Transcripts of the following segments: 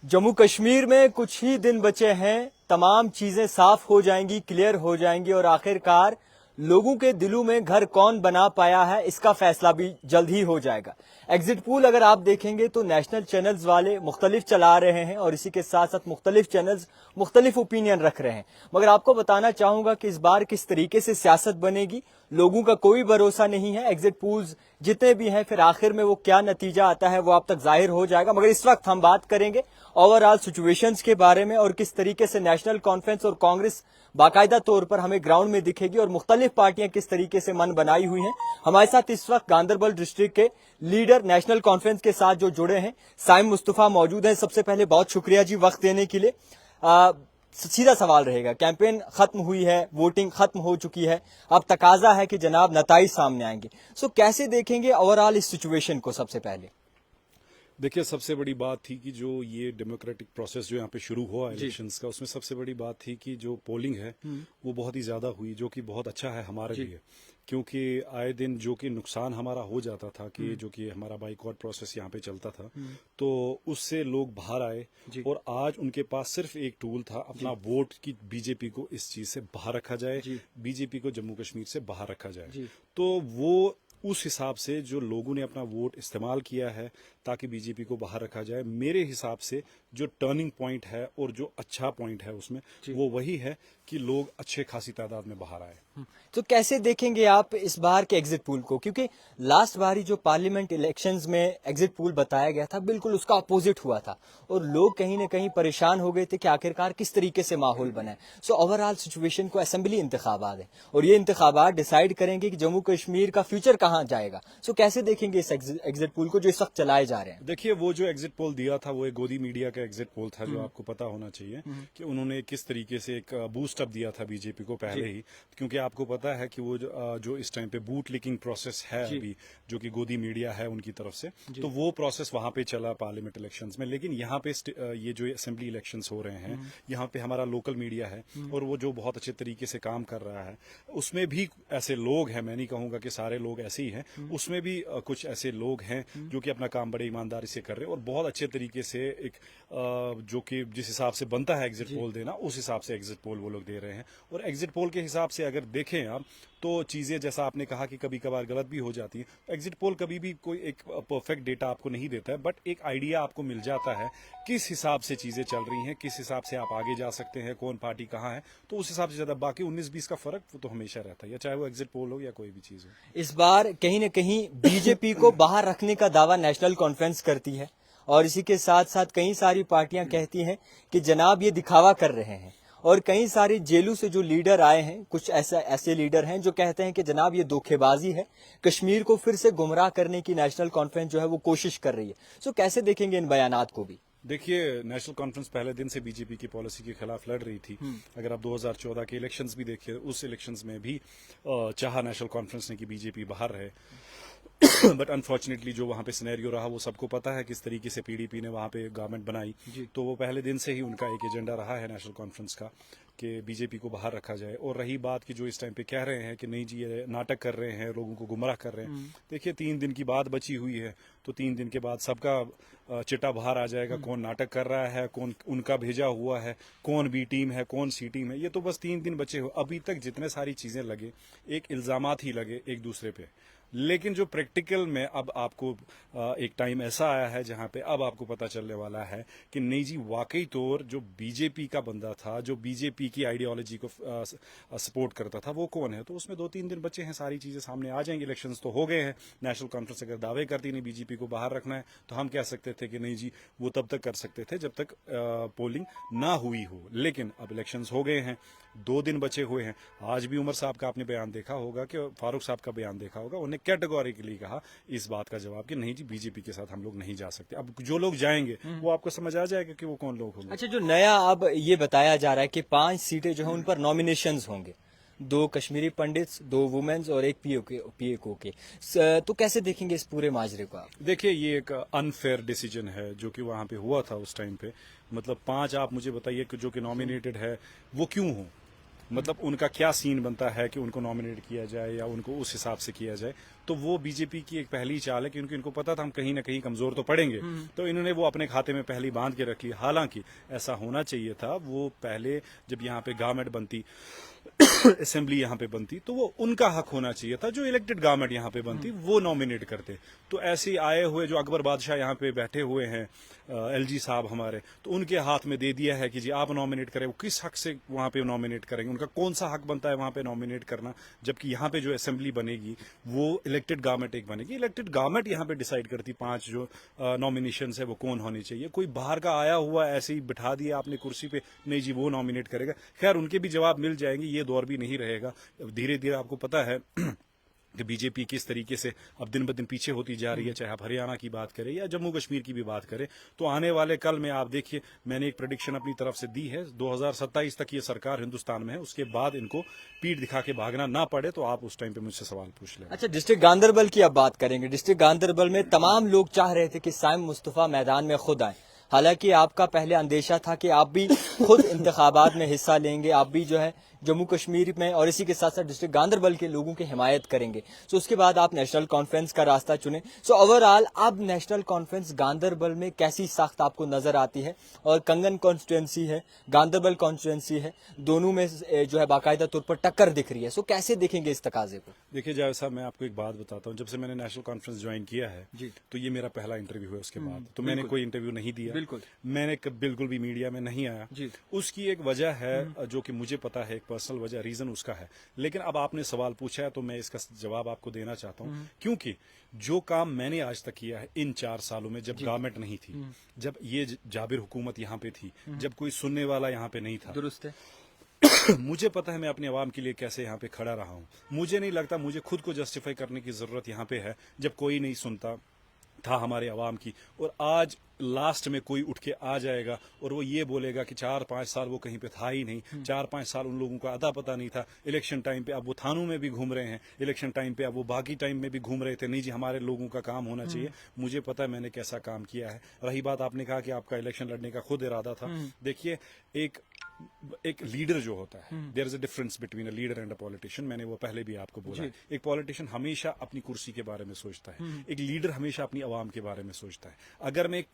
जम्मू कश्मीर में कुछ ही दिन बचे हैं, तमाम चीजें साफ हो जाएंगी, क्लियर हो जाएंगी और आखिरकार लोगों के दिलों में घर कौन बना पाया है इसका फैसला भी जल्द ही हो जाएगा। एग्जिट पोल अगर आप देखेंगे तो नेशनल चैनल्स वाले मुख्तलिफ चला रहे हैं और इसी के साथ साथ मुख्तलिफ चैनल्स मुख्तलिफ ओपिनियन रख रहे हैं, मगर आपको बताना चाहूंगा कि इस बार किस तरीके से सियासत बनेगी लोगों का कोई भरोसा नहीं है। एग्जिट पोल्स जितने भी हैं फिर आखिर में वो क्या नतीजा आता है वो आप तक जाहिर हो जाएगा, मगर इस वक्त हम बात करेंगे ओवरऑल सिचुएशंस के बारे में और किस तरीके से नेशनल कॉन्फ्रेंस और कांग्रेस बाकायदा तौर पर हमें ग्राउंड में दिखेगी और मुख्तलिफ पार्टियां किस तरीके से मन बनाई हुई हैं। हमारे साथ इस वक्त गांधरबल डिस्ट्रिक्ट के लीडर नेशनल कॉन्फ्रेंस के साथ जो जुड़े हैं साइम मुस्तफा मौजूद हैं। सबसे पहले बहुत शुक्रिया जी वक्त देने के लिए। सीधा सवाल रहेगा, कैंपेन खत्म हुई है, वोटिंग खत्म हो चुकी है, अब तकाजा है कि जनाब नताइज सामने आएंगे। सो कैसे देखेंगे ओवरऑल इस सिचुएशन को? सबसे पहले देखिए, सबसे बड़ी बात थी कि जो ये डेमोक्रेटिक प्रोसेस जो यहाँ पे शुरू हुआ इलेक्शंस का, उसमें सबसे बड़ी बात थी कि जो पोलिंग है वो बहुत ही ज्यादा हुई, जो कि बहुत अच्छा है हमारे लिए, क्योंकि आए दिन जो कि नुकसान हमारा हो जाता था कि जो कि हमारा बाइकआउट प्रोसेस यहाँ पे चलता था, तो उससे लोग बाहर आए और आज उनके पास सिर्फ एक टूल था अपना वोट की बीजेपी को इस चीज से बाहर रखा जाए, बीजेपी को जम्मू कश्मीर से बाहर रखा जाए। तो वो उस हिसाब से जो लोगों ने अपना वोट इस्तेमाल किया है ताकि बीजेपी को बाहर रखा जाए, मेरे हिसाब से जो टर्निंग पॉइंट है और जो अच्छा पॉइंट है उसमें वो वही है कि लोग अच्छे खासी तादाद में बाहर आए। तो कैसे देखेंगे आप इस बार के एग्जिट पोल को? क्योंकि लास्ट बारी जो पार्लियामेंट इलेक्शंस में एग्जिट पोल बताया गया था बिल्कुल उसका अपोजिट हुआ था और लोग कहीं ना कहीं परेशान हो गए थे कि आखिरकार किस तरीके से माहौल बना है। सो ओवरऑल सिचुएशन को असेंबली इंतखाबात है और ये इंतखाबात डिसाइड करेंगे कि जम्मू कश्मीर का फ्यूचर कहाँ जाएगा। सो कैसे देखेंगे इस एग्जिट पोल को जो इस वक्त चलाए जा रहे हैं? देखिए, वो जो एग्जिट पोल दिया था वो एक गोदी मीडिया का एग्जिट पोल था, जो आपको पता होना चाहिए कि उन्होंने किस तरीके से एक बूस्ट अप दिया था बीजेपी को पहले ही, क्योंकि आपको पता है कि वो जो इस टाइम पे बूट लीकिंग प्रोसेस है अभी, जो कि गोदी मीडिया है उनकी तरफ से, तो वो प्रोसेस वहां पे चला पार्लियामेंट इलेक्शंस में। लेकिन यहाँ पे ये जो असेंबली इलेक्शंस हो रहे हैं, यहाँ पे हमारा लोकल मीडिया है और वो जो बहुत अच्छे तरीके से काम कर रहा है, उसमें भी ऐसे लोग हैं, मैं नहीं कहूंगा कि सारे लोग ऐसे ही हैं, उसमें भी कुछ ऐसे लोग हैं जो कि अपना काम बड़े ईमानदारी से कर रहे हैं और बहुत अच्छे तरीके से एक जो कि जिस हिसाब से बनता है एग्जिट पोल देना, उस हिसाब से एग्जिट पोल वो लोग दे रहे हैं। और एग्जिट पोल के हिसाब से अगर देखें आप तो चीजें, जैसा आपने कहा कि कभी कभार गलत भी हो जाती है, एग्जिट पोल कभी भी कोई एक परफेक्ट डेटा आपको नहीं देता है, बट एक आइडिया आपको मिल जाता है किस हिसाब से चीजें चल रही हैं, किस हिसाब से आप आगे जा सकते हैं, कौन पार्टी कहाँ है, तो उस हिसाब से ज्यादा। बाकी 19-20 का फर्क वो तो हमेशा रहता है, या चाहे वो एग्जिट पोल हो या कोई भी चीज हो। इस बार कहीं न कहीं बीजेपी को बाहर रखने का दावा नेशनल कॉन्फ्रेंस करती है और इसी के साथ साथ कई सारी पार्टियां कहती हैं कि जनाब ये दिखावा कर रहे हैं और कई सारी जेलों से जो लीडर आए हैं, कुछ ऐसे लीडर हैं जो कहते हैं कि जनाब ये धोखेबाजी है, कश्मीर को फिर से गुमराह करने की नेशनल कॉन्फ्रेंस जो है वो कोशिश कर रही है। सो कैसे देखेंगे इन बयानात को भी? देखिए, नेशनल कॉन्फ्रेंस पहले दिन से बीजेपी की पॉलिसी के खिलाफ लड़ रही थी। अगर आप 2014 के इलेक्शंस भी देखिए, उस इलेक्शंस में भी चाहा नेशनल कॉन्फ्रेंस ने कि बीजेपी बाहर रहे, बट अनफॉर्चुनेटली जो वहां पे सिनेरियो रहा वो सबको पता है किस तरीके से पीडीपी ने वहां पे गवर्नमेंट बनाई। तो वो पहले दिन से ही उनका एक एजेंडा रहा है नेशनल कॉन्फ्रेंस का कि बीजेपी को बाहर रखा जाए। और रही बात कि जो इस टाइम पे कह रहे हैं कि नहीं जी ये नाटक कर रहे हैं, लोगों को गुमराह कर रहे हैं, देखिए 3 दिन की बात बची हुई है, तो 3 दिन के बाद सबका चिट्टा बाहर आ जाएगा, कौन नाटक कर रहा है, कौन उनका भेजा हुआ है, कौन बी टीम है, कौन सी टीम है। ये तो बस 3 दिन बचे हो, अभी तक जितने सारी चीजें लगे एक इल्जामात ही लगे एक दूसरे पे, लेकिन जो प्रैक्टिकल में अब आपको एक टाइम ऐसा आया है जहां पे अब आपको पता चलने वाला है कि नहीं जी वाकई तौर जो बीजेपी का बंदा था, जो बीजेपी की आइडियोलॉजी को सपोर्ट करता था, वो कौन है। तो उसमें 2-3 दिन बचे हैं, सारी चीजें सामने आ जाएंगी। इलेक्शंस तो हो गए हैं, नेशनल कॉन्फ्रेंस अगर दावे करती नहीं बीजेपी को बाहर रखना है तो हम कह सकते थे कि नहीं जी वो तब तक कर सकते थे जब तक पोलिंग ना हुई हो। लेकिन अब इलेक्शंस हो गए हैं, 2 दिन बचे हुए हैं। आज भी उमर साहब का आपने बयान देखा होगा, कि फारूक साहब का बयान देखा होगा, उन्हें कैटेगोरिकली कहा इस बात का जवाब कि नहीं जी बीजेपी के साथ हम लोग नहीं जा सकते। अब जो लोग जाएंगे वो आपको समझ आ जाएगा कि वो कौन लोग होंगे। अच्छा, जो नया अब ये बताया जा रहा है कि 5 सीटें जो है उन पर नॉमिनेशंस होंगे, 2 कश्मीरी पंडित्स, 2 वुमेन्स और 1 पीएको के। तो कैसे देखेंगे इस पूरे माजरे को आप? देखिए, ये एक अनफेयर डिसीजन है जो कि वहां पे हुआ था उस टाइम पे। मतलब 5 आप मुझे बताइए कि जो कि नॉमिनेटेड है वो क्यों हो, मतलब उनका क्या सीन बनता है कि उनको नॉमिनेट किया जाए या उनको उस हिसाब से किया जाए। तो वो बीजेपी की एक पहली चाल है, क्योंकि इनको पता था हम कहीं ना कहीं कमजोर तो पड़ेंगे, तो इन्होंने वो अपने खाते में पहली बांध के रख ली। हालांकि ऐसा होना चाहिए था, वो पहले जब यहाँ पे गवर्नमेंट बनती असेंबली यहाँ पे बनती, तो वो उनका हक होना चाहिए था, जो इलेक्टेड गवर्नमेंट यहाँ पे बनती वो नॉमिनेट करते। तो ऐसे आए हुए जो अकबर बादशाह यहाँ पे बैठे हुए हैं, एलजी साहब हमारे, तो उनके हाथ में दे दिया है कि जी आप नॉमिनेट करें। वो किस हक से वहां पे नॉमिनेट करेंगे, उनका कौन सा हक बनता है वहां पे नॉमिनेट करना, जबकि यहाँ पे जो असेंबली बनेगी वो इलेक्टेड गवर्नमेंट एक बनेगी। इलेक्टेड गवर्नमेंट यहाँ पे डिसाइड करती 5 जो नॉमिनेशन है वो कौन होनी चाहिए। कोई बाहर का आया हुआ ऐसे ही बिठा दिया आपने कुर्सी पे, नहीं जी वो नॉमिनेट करेगा। खैर उनके भी जवाब मिल जाएंगे, ये दौर भी नहीं रहेगा। धीरे धीरे आपको पता है कि बीजेपी किस तरीके से अब दिन ब दिन पीछे होती जा रही है, चाहे आप हरियाणा की बात करें या जम्मू कश्मीर की भी बात करें। तो आने वाले कल में आप देखिए, मैंने एक प्रेडिक्शन अपनी तरफ से दी है, 2027 तक ये सरकार हिंदुस्तान में है, उसके बाद इनको पीठ दिखा के भागना ना पड़े, तो आप उस टाइम पे मुझसे सवाल पूछ लें। अच्छा, डिस्ट्रिक्ट गांधरबल की अब बात करेंगे। डिस्ट्रिक्ट गांधरबल में तमाम लोग चाह रहे थे कि साइम मुस्तफा मैदान में खुद आए। हालांकि आपका पहले अंदेशा था कि आप भी खुद इंतखाबात में हिस्सा लेंगे, आप भी जो है जम्मू कश्मीर में और इसी के साथ साथ डिस्ट्रिक्ट गांधरबल के लोगों की हिमायत करेंगे। सो उसके बाद आप नेशनल कॉन्फ्रेंस का रास्ता चुने। सो ओवरऑल अब नेशनल कॉन्फ्रेंस गांधरबल में कैसी साख्त आपको नजर आती है? और कंगन कॉन्स्टिट्यूंसी है, गांधरबल कॉन्स्टिट्यूंसी है, दोनों में जो है बाकायदा तौर पर टक्कर दिख रही है। सो कैसे देखेंगे इस तकाजे को? देखिए जावेद साहब, मैं आपको एक बात बताता हूँ। जब से मैंने नेशनल कॉन्फ्रेंस ज्वाइन किया है जी, तो ये मेरा पहला इंटरव्यू है। उसके बाद तो मैंने कोई इंटरव्यू नहीं दिया, मैंने बिल्कुल भी मीडिया में नहीं आया जी। उसकी एक वजह है जो कि मुझे पता है, एक पर्सनल वजह, रीजन उसका है। लेकिन अब आपने सवाल पूछा है तो मैं इसका जवाब आपको देना चाहता हूँ, क्योंकि जो काम मैंने आज तक किया है इन 4 सालों में, जब गवर्नमेंट नहीं थी, जब ये जाबिर हुकूमत यहाँ पे थी, जब कोई सुनने वाला यहाँ पे नहीं था, दुरुस्त है मुझे पता है मैं अपने आवाम के लिए कैसे यहाँ पे खड़ा रहा हूँ। मुझे नहीं लगता मुझे खुद को जस्टिफाई करने की जरूरत यहाँ पे है, जब कोई नहीं सुनता था हमारे आवाम की। और आज लास्ट में कोई उठ के आ जाएगा और वो ये बोलेगा कि 4-5 साल वो कहीं पे था ही नहीं, 4-5 साल उन लोगों का अता पता नहीं था। इलेक्शन टाइम पे अब वो थानों में भी घूम रहे हैं, इलेक्शन टाइम पे अब वो बाकी टाइम में भी घूम रहे थे। नहीं जी, हमारे लोगों का काम होना चाहिए। मुझे पता है मैंने कैसा काम किया है। रही बात, आपने कहा कि आपका इलेक्शन लड़ने का खुद इरादा था। देखिए, एक लीडर जो होता है, there is a difference between a leader and a politician. मैंने वो पहले भी आपको बोला है। एक पॉलिटिशियन हमेशा अपनी कुर्सी के बारे में सोचता है, एक लीडर हमेशा अपनी आवाम के बारे में सोचता है। अगर मैं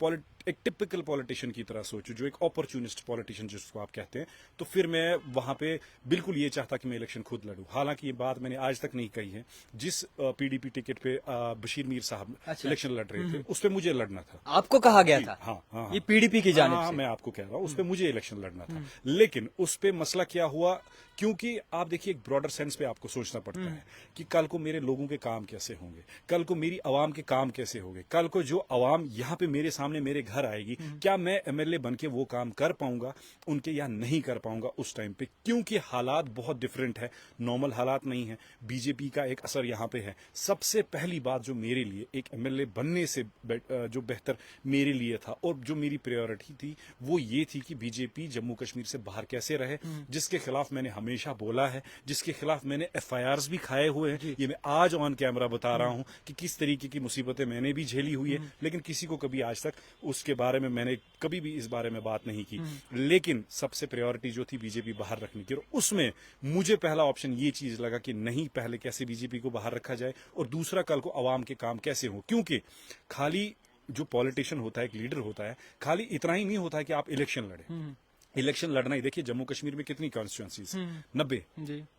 एक टिपिकल पॉलिटिशियन की तरह सोचूं, जो एक अपॉर्चुनिस्ट पॉलिटिशियन जिसको आप कहते हैं, तो फिर मैं वहां पे बिल्कुल ये चाहता कि मैं इलेक्शन खुद लड़ूं। हालांकि ये बात मैंने आज तक नहीं कही है। जिस पीडीपी टिकट पे बशीर मीर साहब इलेक्शन लड़ रहे थे, उस पर मुझे लड़ना था। आपको कहा गया था? हाँ, ये पीडीपी की जानिब से। मैं आपको कह रहा हूँ, उस पर मुझे इलेक्शन लड़ना था। लेकिन उस पे मसला क्या हुआ, क्योंकि आप देखिए एक ब्रॉडर सेंस पे आपको सोचना पड़ता है कि कल को मेरे लोगों के काम कैसे होंगे, कल को मेरी आवाम के काम कैसे होंगे, कल को जो आवाम यहाँ पे मेरे सामने मेरे घर आएगी, क्या मैं एमएलए बन के वो काम कर पाऊंगा उनके, या नहीं कर पाऊंगा उस टाइम पे। क्योंकि हालात बहुत डिफरेंट है, नॉर्मल हालात नहीं है। बीजेपी का एक असर यहाँ पे है। सबसे पहली बात जो मेरे लिए एक एमएलए बनने से जो बेहतर मेरे लिए था और जो मेरी प्रायोरिटी थी, वो ये थी कि बीजेपी जम्मू कश्मीर से बाहर कैसे रहे, जिसके खिलाफ मैंने हमेशा बोला है, जिसके खिलाफ मैंने एफआईआर्स भी खाए हुए हैं। ये मैं आज ऑन कैमरा बता रहा हूं कि किस तरीके की मुसीबतें मैंने भी झेली हुई है, लेकिन किसी को कभी आज तक उसके बारे में मैंने कभी भी इस बारे में बात नहीं की। लेकिन सबसे प्रायोरिटी जो थी बीजेपी बाहर रखने की, और उसमें मुझे पहला ऑप्शन ये चीज लगा कि नहीं, पहले कैसे बीजेपी को बाहर रखा जाए, और दूसरा कल को आवाम के काम कैसे हो। क्योंकि खाली जो पॉलिटिशियन होता है, एक लीडर होता है, खाली इतना ही नहीं होता है कि आप इलेक्शन लड़े। इलेक्शन लड़ना ही, देखिए जम्मू कश्मीर में कितनी कॉन्स्टिट्यूंसीज, 90,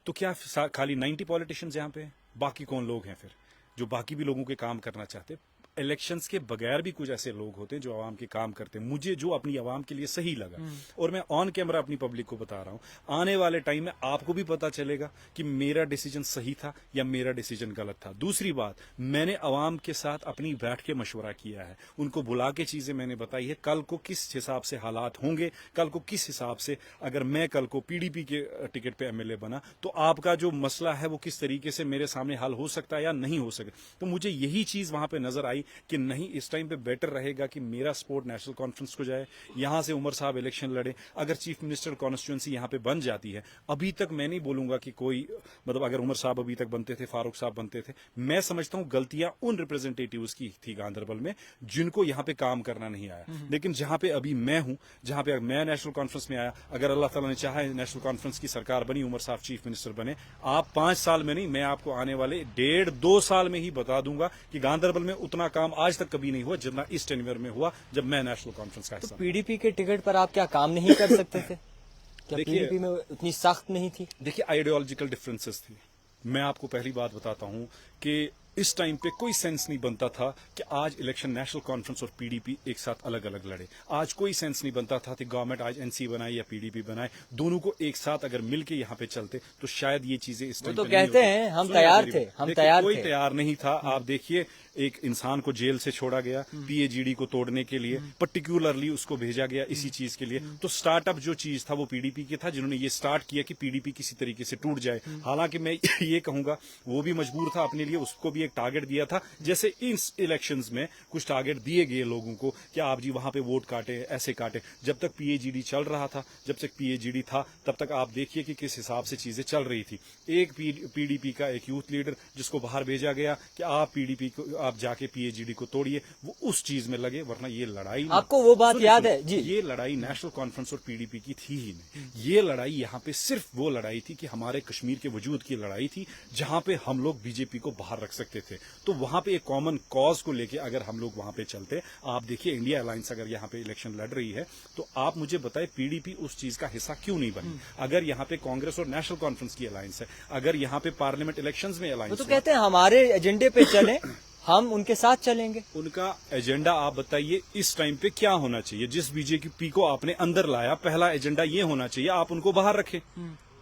तो क्या खाली 90 पॉलिटिशियंस यहाँ पे, बाकी कौन लोग हैं फिर जो बाकी भी लोगों के काम करना चाहते? इलेक्शंस के बगैर भी कुछ ऐसे लोग होते हैं जो आवाम के काम करते हैं। मुझे जो अपनी आवाम के लिए सही लगा, और मैं ऑन कैमरा अपनी पब्लिक को बता रहा हूं, आने वाले टाइम में आपको भी पता चलेगा कि मेरा डिसीजन सही था या मेरा डिसीजन गलत था। दूसरी बात, मैंने आवाम के साथ अपनी बैठ के मशवरा किया है, उनको बुला के चीजें मैंने बताई है, कल को किस हिसाब से हालात होंगे, कल को किस हिसाब से, अगर मैं कल को पीडीपी के टिकट पे एमएलए बना, तो आपका जो मसला है वो किस तरीके से मेरे सामने हल हो सकता है या नहीं हो सकता। तो मुझे यही चीज वहां पे नजर आई कि नहीं इस टाइम पे बेटर रहेगा कि मेरा सपोर्ट नेशनल कॉन्फ्रेंस को जाए, यहां से उमर साहब इलेक्शन लड़े। अगर चीफ मिनिस्टर कॉन्स्टिट्यूंसी यहां पे बन जाती है, अभी तक मैं नहीं बोलूंगा कि कोई मतलब अगर उमर साहब अभी तक बनते थे, फारूक साहब बनते थे, मैं समझता हूं गलतियां उन रिप्रेजेंटेटिव्स की थी गांधरबल में जिनको यहां पे काम करना नहीं आया। लेकिन जहां पे अभी मैं हूं, जहां पे मैं नेशनल कॉन्फ्रेंस में आया, अगर अल्लाह ताला ने चाहा नेशनल कॉन्फ्रेंस की सरकार बनी, उमर साहब चीफ मिनिस्टर बने, आप 5 साल में नहीं, मैं आपको आने वाले 1.5-2 साल में ही बता दूंगा कि गांधरबल में उतना काम आज तक कभी नहीं हुआ जितना इस टेन्योर में हुआ जब मैं नेशनल कॉन्फ्रेंस का तो हिस्सा। पीडीपी के टिकट पर आप क्या काम नहीं कर सकते थे? क्या देखिए- पीडीपी में उतनी सख्त नहीं थी? देखिए आइडियोलॉजिकल डिफरेंसेस थी। मैं आपको पहली बात बताता हूं कि इस टाइम पे कोई सेंस नहीं बनता था कि आज इलेक्शन नेशनल कॉन्फ्रेंस और पीडीपी एक साथ अलग अलग लड़े। आज कोई सेंस नहीं बनता था कि गवर्नमेंट आज एनसी बनाए या पीडीपी बनाए, दोनों को एक साथ अगर मिलके यहाँ पे चलते तो शायद ये चीजें इस टाइम तो पे कहते नहीं होती। हैं हम सुनिए तैयार मेरी थे, बात। हम देखिए, तैयार कोई थे। तैयार नहीं था। आप देखिए एक इंसान को जेल से छोड़ा गया पीएजीडी को तोड़ने के लिए, पर्टिकुलरली उसको भेजा गया इसी चीज के लिए। तो स्टार्टअप जो चीज था वो पीडीपी के था, जिन्होंने ये स्टार्ट किया कि पीडीपी किसी तरीके से टूट जाए। हालांकि मैं ये कहूंगा वो भी मजबूर था अपने लिए, उसको भी एक टारगेट दिया था, जैसे इस इलेक्शंस में कुछ टारगेट दिए गए लोगों को कि आप जी वहां पे वोट काटे, ऐसे काटे। जब तक पीएजीडी चल रहा था, जब तक पीएजीडी था, तब तक आप देखिए कि किस हिसाब से चीजें चल रही थी। एक पीडीपी का एक यूथ लीडर जिसको बाहर भेजा गया कि आप पीडीपी को आप जाके पीएजीडी को तोड़िए, वो उस चीज में लगे, वरना ये लड़ाई आपको वो बात सुनिए, याद सुनिए, है जी? ये लड़ाई नेशनल कॉन्फ्रेंस और पीडीपी की थी ही नहीं। ये लड़ाई यहाँ पे सिर्फ वो लड़ाई थी कि हमारे कश्मीर के वजूद की लड़ाई थी, जहां पे हम लोग बीजेपी को बाहर रख सकते थे। तो वहां पे एक कॉमन कॉज को लेके अगर हम लोग वहां पे चलते, आप देखिए इंडिया अलायंस अगर यहाँ पे इलेक्शन लड़ रही है, तो आप मुझे बताए पीडीपी उस चीज का हिस्सा क्यों नहीं बनी? अगर यहाँ पे कांग्रेस और नेशनल कॉन्फ्रेंस की अलायंस है, अगर यहाँ पे पार्लियामेंट इलेक्शंस में वो अलायंस तो कहते हैं हमारे एजेंडे पे चले, हम उनके साथ चलेंगे। उनका एजेंडा आप बताइए इस टाइम पे क्या होना चाहिए? जिस बीजेपी को आपने अंदर लाया, पहला एजेंडा ये होना चाहिए आप उनको बाहर रखें।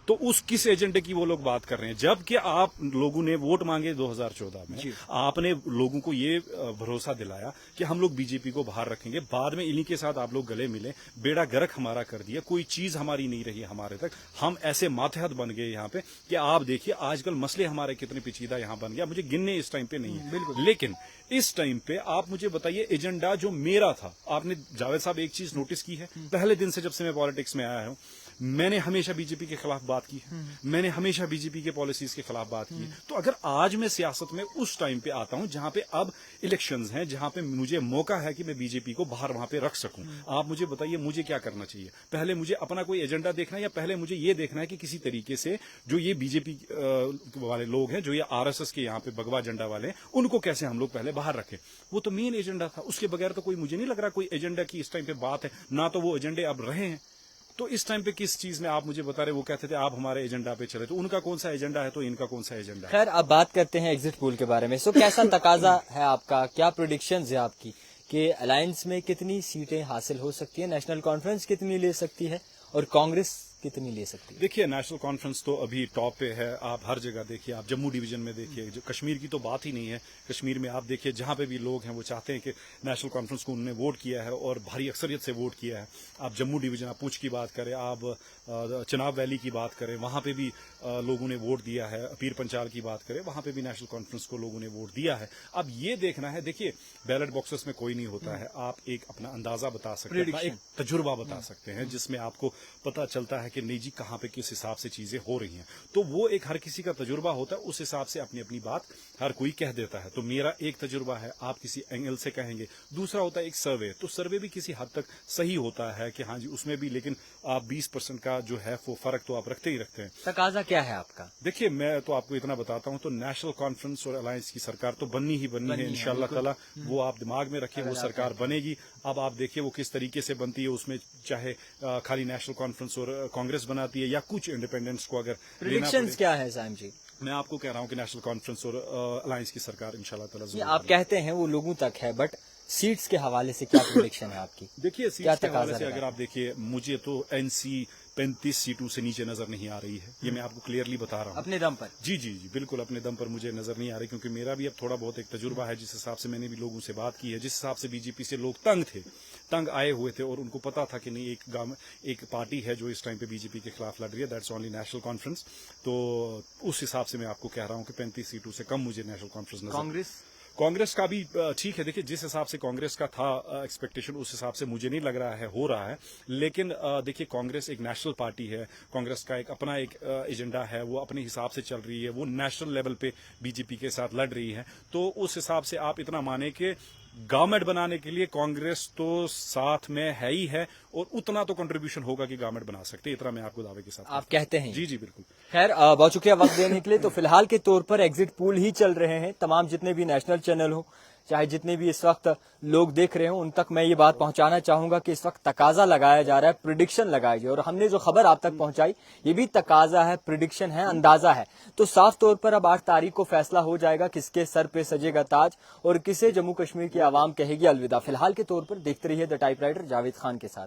तो उस किस एजेंडे की वो लोग बात कर रहे हैं? जबकि आप लोगों ने वोट मांगे 2014 में, आपने लोगों को ये भरोसा दिलाया कि हम लोग बीजेपी को बाहर रखेंगे, बाद में इन्हीं के साथ आप लोग गले मिले, बेड़ा गर्क हमारा कर दिया, कोई चीज हमारी नहीं रही हमारे तक, हम ऐसे मातहत बन गए यहाँ पे कि आप देखिए आजकल मसले हमारे कितने पेचीदा यहाँ बन गया, मुझे गिनने इस टाइम पे नहीं है। बिल्कुल। लेकिन इस टाइम पे आप मुझे बताइए एजेंडा जो मेरा था, आपने जावेद साहब एक चीज नोटिस की है, पहले दिन से जब से मैं पॉलिटिक्स में आया हूं, मैंने हमेशा बीजेपी के खिलाफ बात की है, मैंने हमेशा बीजेपी के पॉलिसीज के खिलाफ बात की है। तो अगर आज मैं सियासत में उस टाइम पे आता हूं जहां पे अब इलेक्शंस हैं, जहां पे मुझे मौका है कि मैं बीजेपी को बाहर वहां पे रख सकूं, आप मुझे बताइए मुझे क्या करना चाहिए? पहले मुझे अपना कोई एजेंडा देखना है, या पहले मुझे ये देखना है कि किसी तरीके से जो ये बीजेपी वाले लोग हैं, जो ये आरएसएस के यहाँ पे भगवा झंडा वाले हैं, उनको कैसे हम लोग पहले बाहर रखें? वो तो मेन एजेंडा था। उसके बगैर तो कोई मुझे नहीं लग रहा कोई एजेंडा की इस टाइम पे बात है, ना तो वो एजेंडे अब रहे हैं। तो इस टाइम पे किस चीज में आप मुझे बता रहे, वो कहते थे आप हमारे एजेंडा पे चले, तो उनका कौन सा एजेंडा है तो इनका कौन सा एजेंडा है? खैर अब बात करते हैं एग्जिट पोल के बारे में। सो कैसा तकाजा है आपका, क्या प्रेडिक्शंस है आपकी कि अलायंस में कितनी सीटें हासिल हो सकती है, नेशनल कॉन्फ्रेंस कितनी ले सकती है और कांग्रेस कितनी ले सकती है? देखिए नेशनल कॉन्फ्रेंस तो अभी टॉप पे है। आप हर जगह देखिए, आप जम्मू डिवीजन में देखिए, जो कश्मीर की तो बात ही नहीं है। कश्मीर में आप देखिए जहां पे भी लोग हैं वो चाहते हैं कि नेशनल कॉन्फ्रेंस को उन्होंने वोट किया है और भारी अक्सरियत से वोट किया है। आप जम्मू डिवीजन, आप पूंछ की बात करें, आप चिनाब वैली की बात करें, वहां पे भी लोगों ने वोट दिया है। पीर पंचाल की बात करें, वहां पे भी नेशनल कॉन्फ्रेंस को लोगों ने वोट दिया है। अब ये देखना है, देखिए बैलेट बॉक्सेस में कोई नहीं होता है, आप एक अपना अंदाजा बता सकते हैं, एक तजुर्बा बता सकते हैं, जिसमें आपको पता चलता है कि नहीं जी कहां पे किस हिसाब से चीजें हो रही हैं। तो वो एक हर किसी का तजुर्बा होता है, उस हिसाब से अपनी अपनी बात हर कोई कह देता है। तो मेरा एक तजुर्बा है, आप किसी एंगल से कहेंगे। दूसरा होता है एक सर्वे, तो सर्वे भी किसी हद तक सही होता है कि हाँ जी उसमें भी, लेकिन आप 20% का जो है वो फर्क तो आप रखते ही रखते हैं। तकाजा क्या है आपका? देखिए मैं तो आपको इतना बताता हूं, तो नेशनल कॉन्फ्रेंस और अलायंस की सरकार तो बननी ही बननी है इंशाल्लाह ताला, वो आप दिमाग में रखिए, वो सरकार बनेगी। अब आप देखिए वो किस तरीके से बनती है, उसमें चाहे खाली नेशनल कॉन्फ्रेंस और कांग्रेस बनाती है या कुछ इंडिपेंडेंट्स को अगर प्रेडिक्शंस क्या है साइम जी? मैं आपको कह रहा हूं कि नेशनल कॉन्फ्रेंस और अलायंस की सरकार इंशाल्लाह ताला ये जरूर आप कहते हैं वो लोगों तक है, बट सीट्स के हवाले से क्या प्रेडिक्शन है आपकी? देखिए क्या सीट्स के हवाले तकाजा से लगा? अगर आप देखिए, मुझे तो एनसी 35 सीटों से नीचे नजर नहीं आ रही है, ये मैं आपको क्लियरली बता रहा हूँ अपने दम पर? जी जी जी बिल्कुल अपने दम पर मुझे नजर नहीं आ रही, क्योंकि मेरा भी अब थोड़ा बहुत एक तजुर्बा है, जिस हिसाब से मैंने भी लोगों से बात की है, जिस हिसाब से बीजेपी से लोग तंग आए हुए थे और उनको पता था कि नहीं एक पार्टी है जो इस टाइम पे बीजेपी के खिलाफ लड़ रही है, दैट्स ओनली नेशनल कॉन्फ्रेंस। तो उस हिसाब से मैं आपको कह रहा हूँ कि 35 सीटों से कम मुझे नेशनल कॉन्फ्रेंस नजर। कांग्रेस का भी ठीक है। देखिए, जिस हिसाब से कांग्रेस का था एक्सपेक्टेशन, उस हिसाब से मुझे नहीं लग रहा है हो रहा है। लेकिन देखिए, कांग्रेस एक नेशनल पार्टी है, कांग्रेस का एक अपना एक एजेंडा है, वो अपने हिसाब से चल रही है, वो नेशनल लेवल पे बीजेपी के साथ लड़ रही है। तो उस हिसाब से आप इतना माने कि गवर्नमेंट बनाने के लिए कांग्रेस तो साथ में है ही है, और उतना तो कंट्रीब्यूशन होगा कि गवर्नमेंट बना सकते हैं। इतना मैं आपको दावे के साथ आप कहते हैं। जी जी बिल्कुल। खैर, बहुत शुक्रिया वक्त देने के लिए। तो फिलहाल के तौर पर एग्जिट पोल ही चल रहे हैं। तमाम जितने भी नेशनल चैनल हो, चाहे जितने भी इस वक्त लोग देख रहे हो, उन तक मैं ये बात पहुंचाना चाहूंगा कि इस वक्त तकाजा लगाया जा रहा है, प्रिडिक्शन लगाई जाए। और हमने जो खबर आप तक पहुंचाई, ये भी तकाजा है, प्रिडिक्शन है, अंदाजा है। तो साफ तौर पर अब 8 तारीख को फैसला हो जाएगा किसके सर पे सजेगा ताज और किसे जम्मू कश्मीर की आवाम कहेगी अलविदा। फिलहाल के तौर पर देखते रहिए द टाइपराइटर जावेद खान के साथ।